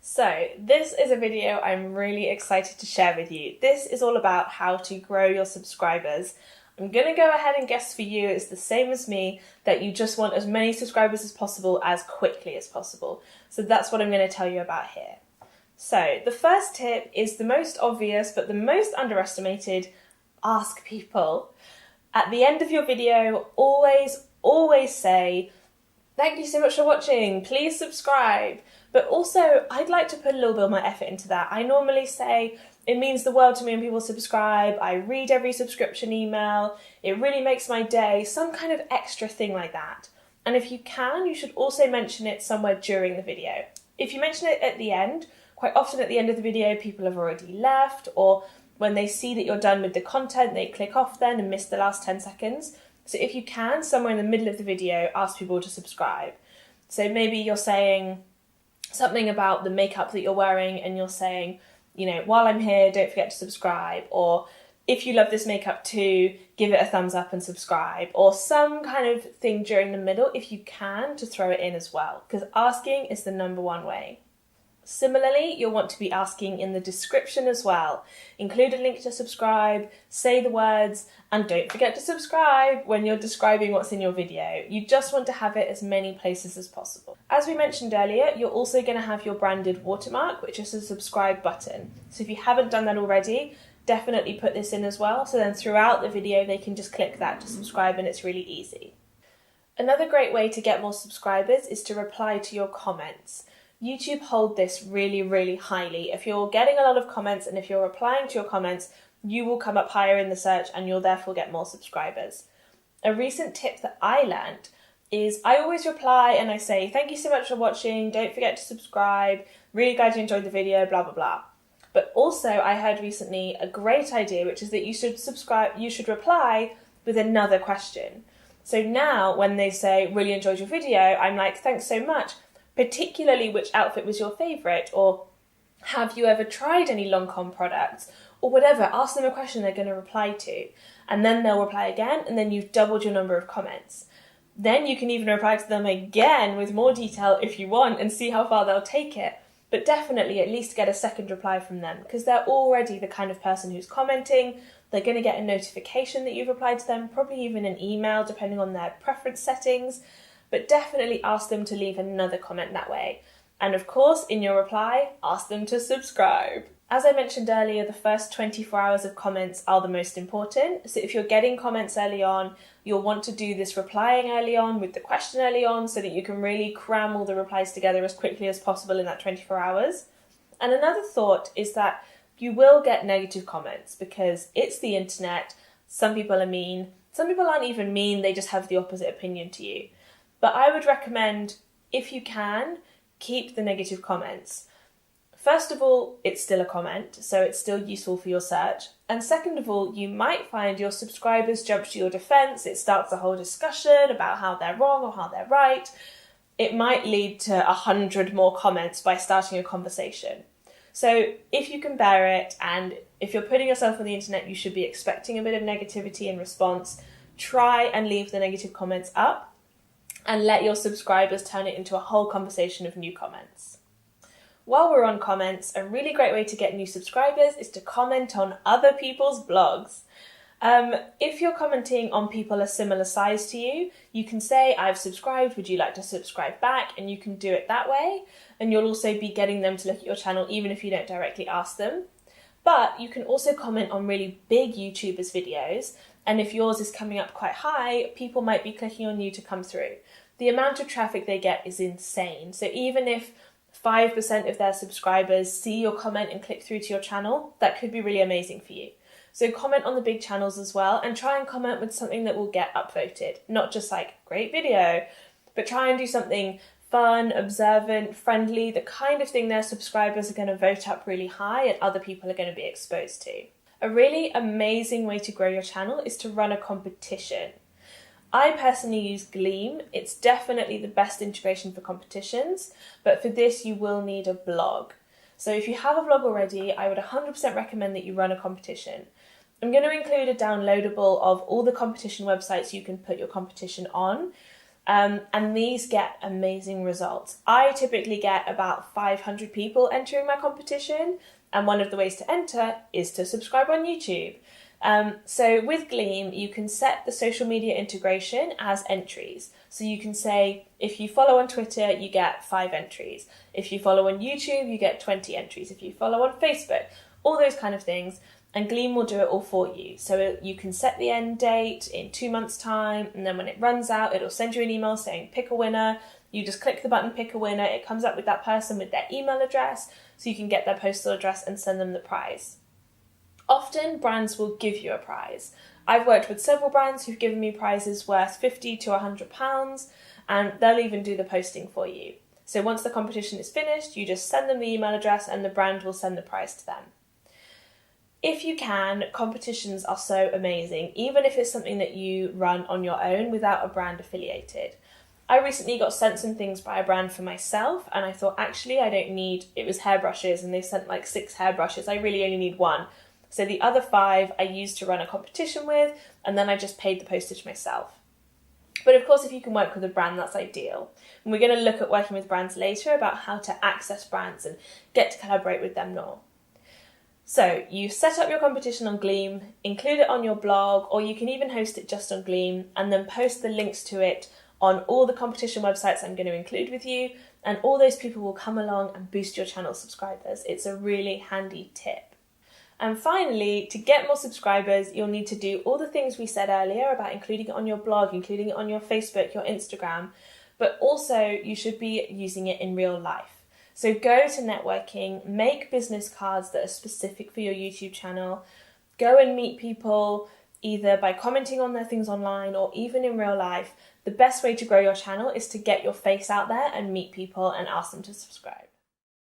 So this is a video I'm really excited to share with you. This is all about how to grow your subscribers. I'm going to go ahead and guess for you it's the same as me, that you just want as many subscribers as possible as quickly as possible. So that's what I'm going to tell you about here. So the first tip is the most obvious but the most underestimated: ask people. At the end of your video, always say, "Thank you so much for watching, please subscribe." But also, I'd like to put a little bit of my effort into that. I normally say, "It means the world to me when people subscribe. I read every subscription email. It really makes my day," some kind of extra thing like that. And if you can, you should also mention it somewhere during the video. If you mention it at the end, quite often at the end of the video, people have already left, or when they see that you're done with the content, they click off then and miss the last 10 seconds. So if you can, somewhere in the middle of the video, ask people to subscribe. So maybe you're saying something about the makeup that you're wearing and you're saying, "While I'm here, don't forget to subscribe," or "If you love this makeup too, give it a thumbs up and subscribe," or some kind of thing during the middle, if you can, to throw it in as well, because asking is the number one way. Similarly, you'll want to be asking in the description as well. Include a link to subscribe, say the words, and don't forget to subscribe when you're describing what's in your video. You just want to have it as many places as possible. As we mentioned earlier, you're also going to have your branded watermark, which is a subscribe button. So if you haven't done that already, definitely put this in as well. So then throughout the video, they can just click that to subscribe, and it's really easy. Another great way to get more subscribers is to reply to your comments. YouTube hold this really, really highly. If you're getting a lot of comments and if you're replying to your comments, you will come up higher in the search and you'll therefore get more subscribers. A recent tip that I learned is I always reply and I say, "Thank you so much for watching, don't forget to subscribe, really glad you enjoyed the video, blah, blah, blah." But also I heard recently a great idea, which is that you should reply with another question. So now when they say, "Really enjoyed your video," I'm like, "Thanks so much. Particularly which outfit was your favourite," or "Have you ever tried any Lancome products?" or whatever. Ask them a question they're going to reply to, and then they'll reply again, and then you've doubled your number of comments. Then you can even reply to them again with more detail if you want and see how far they'll take it. But definitely at least get a second reply from them, because they're already the kind of person who's commenting. They're going to get a notification that you've replied to them, probably even an email depending on their preference settings. But definitely ask them to leave another comment that way. And of course, in your reply, ask them to subscribe. As I mentioned earlier, the first 24 hours of comments are the most important. So if you're getting comments early on, you'll want to do this replying early on with the question early on so that you can really cram all the replies together as quickly as possible in that 24 hours. And another thought is that you will get negative comments because it's the internet. Some people are mean. Some people aren't even mean, they just have the opposite opinion to you. But I would recommend, if you can, keep the negative comments. First of all, it's still a comment, so it's still useful for your search. And second of all, you might find your subscribers jump to your defense. It starts a whole discussion about how they're wrong or how they're right. It might lead to 100 more comments by starting a conversation. So if you can bear it, and if you're putting yourself on the internet, you should be expecting a bit of negativity in response. Try and leave the negative comments up, and let your subscribers turn it into a whole conversation of new comments. While we're on comments, a really great way to get new subscribers is to comment on other people's blogs. If you're commenting on people a similar size to you, you can say, "I've subscribed, would you like to subscribe back?" And you can do it that way. And you'll also be getting them to look at your channel even if you don't directly ask them. But you can also comment on really big YouTubers' videos. And if yours is coming up quite high, people might be clicking on you to come through. The amount of traffic they get is insane. So even if 5% of their subscribers see your comment and click through to your channel, that could be really amazing for you. So comment on the big channels as well, and try and comment with something that will get upvoted. Not just like, "Great video," but try and do something fun, observant, friendly, the kind of thing their subscribers are going to vote up really high and other people are going to be exposed to. A really amazing way to grow your channel is to run a competition. I personally use Gleam. It's definitely the best integration for competitions, but for this you will need a blog. So if you have a blog already, I would 100% recommend that you run a competition. I'm going to include a downloadable of all the competition websites you can put your competition on. And these get amazing results. I typically get about 500 people entering my competition, and one of the ways to enter is to subscribe on YouTube. So with Gleam, you can set the social media integration as entries. So you can say, if you follow on Twitter, you get 5 entries. If you follow on YouTube, you get 20 entries. If you follow on Facebook, all those kind of things. And Gleam will do it all for you. So you can set the end date in 2 months' time, and then when it runs out, it'll send you an email saying pick a winner. You just click the button, pick a winner. It comes up with that person with their email address, so you can get their postal address and send them the prize. Often brands will give you a prize. I've worked with several brands who've given me prizes worth £50 to £100, and they'll even do the posting for you. So once the competition is finished, you just send them the email address and the brand will send the prize to them. If you can, competitions are so amazing, even if it's something that you run on your own without a brand affiliated. I recently got sent some things by a brand for myself, and I thought, actually, I don't need, it was hairbrushes, and they sent like 6 hairbrushes. I really only need 1. So the other 5 I used to run a competition with, and then I just paid the postage myself. But of course, if you can work with a brand, that's ideal. And we're going to look at working with brands later about how to access brands and get to collaborate with them more. So you set up your competition on Gleam, include it on your blog, or you can even host it just on Gleam, and then post the links to it on all the competition websites I'm going to include with you, and all those people will come along and boost your channel subscribers. It's a really handy tip. And finally, to get more subscribers, you'll need to do all the things we said earlier about including it on your blog, including it on your Facebook, your Instagram, but also you should be using it in real life. So go to networking, make business cards that are specific for your YouTube channel, go and meet people either by commenting on their things online or even in real life. The best way to grow your channel is to get your face out there and meet people and ask them to subscribe.